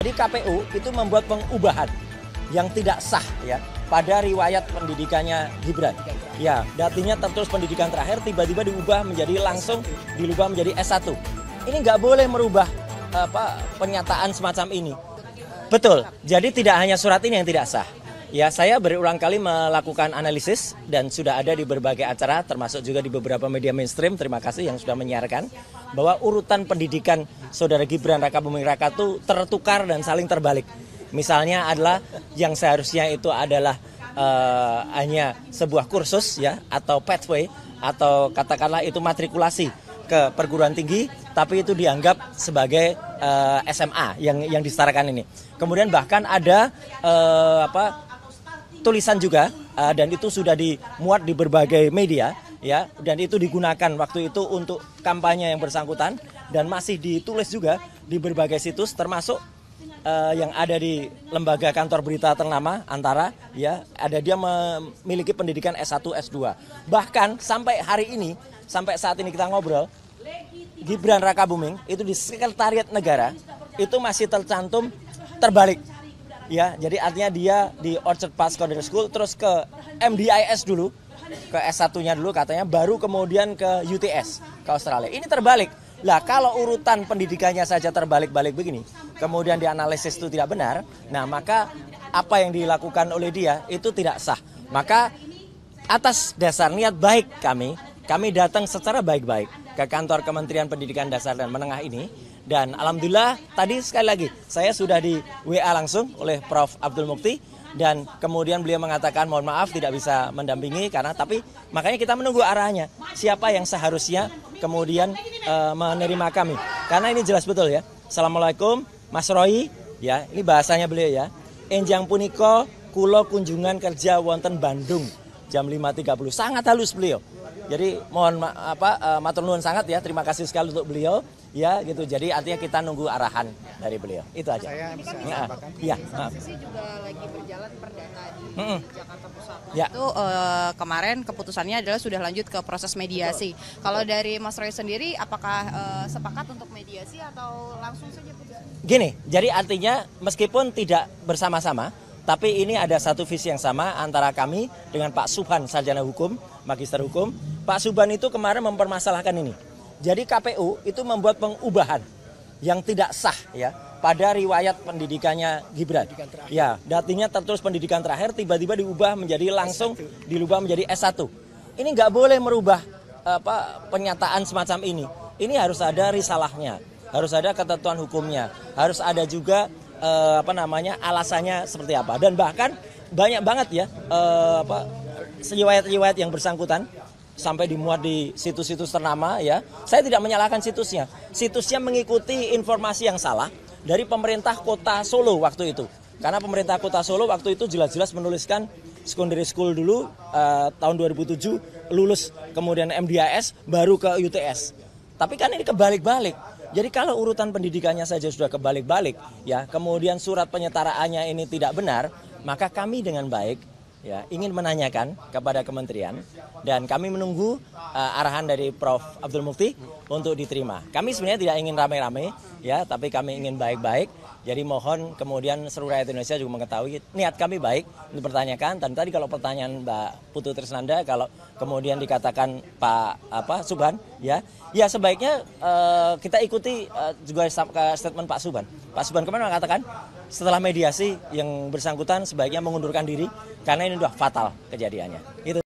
Jadi KPU itu membuat pengubahan yang tidak sah ya pada riwayat pendidikannya Gibran. Ya, artinya tertulis pendidikan terakhir tiba-tiba diubah menjadi S1. Ini nggak boleh merubah pernyataan semacam ini. Betul. Jadi tidak hanya surat ini yang tidak sah. Ya, saya berulang kali melakukan analisis dan sudah ada di berbagai acara termasuk juga di beberapa media mainstream. Terima kasih yang sudah menyiarkan bahwa urutan pendidikan Saudara Gibran Rakabuming Raka itu tertukar dan saling terbalik. Misalnya adalah yang seharusnya itu adalah hanya sebuah kursus ya atau pathway atau katakanlah itu matrikulasi ke perguruan tinggi, tapi itu dianggap sebagai SMA yang disetarakan ini. Kemudian bahkan ada tulisan juga dan itu sudah dimuat di berbagai media ya, dan itu digunakan waktu itu untuk kampanye yang bersangkutan dan masih ditulis juga di berbagai situs termasuk yang ada di lembaga kantor berita ternama Antara ya, ada dia memiliki pendidikan S1 S2. Bahkan sampai hari ini, sampai saat ini kita ngobrol, Gibran Rakabuming itu di Sekretariat Negara itu masih tercantum terbalik. Ya, jadi artinya dia di Orchard Park Secondary School terus ke MDIS dulu, ke S1-nya dulu katanya, baru kemudian ke UTS ke Australia. Ini terbalik. Lah kalau urutan pendidikannya saja terbalik-balik begini, kemudian dianalisis itu tidak benar, nah maka apa yang dilakukan oleh dia itu tidak sah. Maka atas dasar niat baik kami datang secara baik-baik ke kantor Kementerian Pendidikan Dasar dan Menengah ini. Dan alhamdulillah tadi sekali lagi saya sudah di WA langsung oleh Prof. Abdul Mukti. Dan kemudian beliau mengatakan mohon maaf tidak bisa mendampingi tapi makanya kita menunggu arahnya. Siapa yang seharusnya kemudian menerima kami. Karena ini jelas betul ya. Assalamualaikum Mas Roy ya, ini bahasanya beliau ya. Enjang puniko kulo kunjungan kerja wonten Bandung jam 5.30. Sangat halus beliau. Jadi mohon matur nuwun sangat ya. Terima kasih sekali untuk beliau. Ya gitu, jadi artinya kita nunggu arahan dari beliau, itu aja. Saya bisa menambahkan, ya, Sisi juga lagi berjalan perdana di Jakarta Pusat. Ya. Itu kemarin keputusannya adalah sudah lanjut ke proses mediasi. Kalau dari Mas Roy sendiri, apakah sepakat untuk mediasi atau langsung saja putusannya? Gini, jadi artinya meskipun tidak bersama-sama, tapi ini ada satu visi yang sama antara kami dengan Pak Subhan, sarjana hukum, magister hukum. Pak Subhan itu kemarin mempermasalahkan ini. Jadi KPU itu membuat pengubahan yang tidak sah ya pada riwayat pendidikannya Gibran. Ya, artinya tertulis pendidikan terakhir tiba-tiba diubah menjadi menjadi S1. Ini nggak boleh merubah pernyataan semacam ini. Ini harus ada risalahnya, harus ada ketentuan hukumnya, harus ada juga alasannya seperti apa. Dan bahkan banyak banget ya riwayat-riwayat yang bersangkutan sampai dimuat di situs-situs ternama ya. Saya tidak menyalahkan situsnya. Situsnya mengikuti informasi yang salah dari pemerintah Kota Solo waktu itu. Karena pemerintah Kota Solo waktu itu jelas-jelas menuliskan secondary school dulu tahun 2007 lulus, kemudian MDIS baru ke UTS. Tapi kan ini kebalik-balik. Jadi kalau urutan pendidikannya saja sudah kebalik-balik ya, kemudian surat penyetaraannya ini tidak benar, maka kami dengan baik ya, ingin menanyakan kepada kementerian dan kami menunggu arahan dari Prof. Abdul Mukti untuk diterima. Kami sebenarnya tidak ingin rame-rame ya, tapi kami ingin baik-baik. Jadi mohon kemudian seluruh rakyat Indonesia juga mengetahui niat kami baik untuk bertanyakan. Dan tadi kalau pertanyaan Mbak Putu Trisnanda, kalau kemudian dikatakan Pak Subhan ya sebaiknya kita ikuti juga statement Pak Subhan. Pak Subhan kemarin mengatakan setelah mediasi yang bersangkutan sebaiknya mengundurkan diri karena ini sudah fatal kejadiannya. Itu.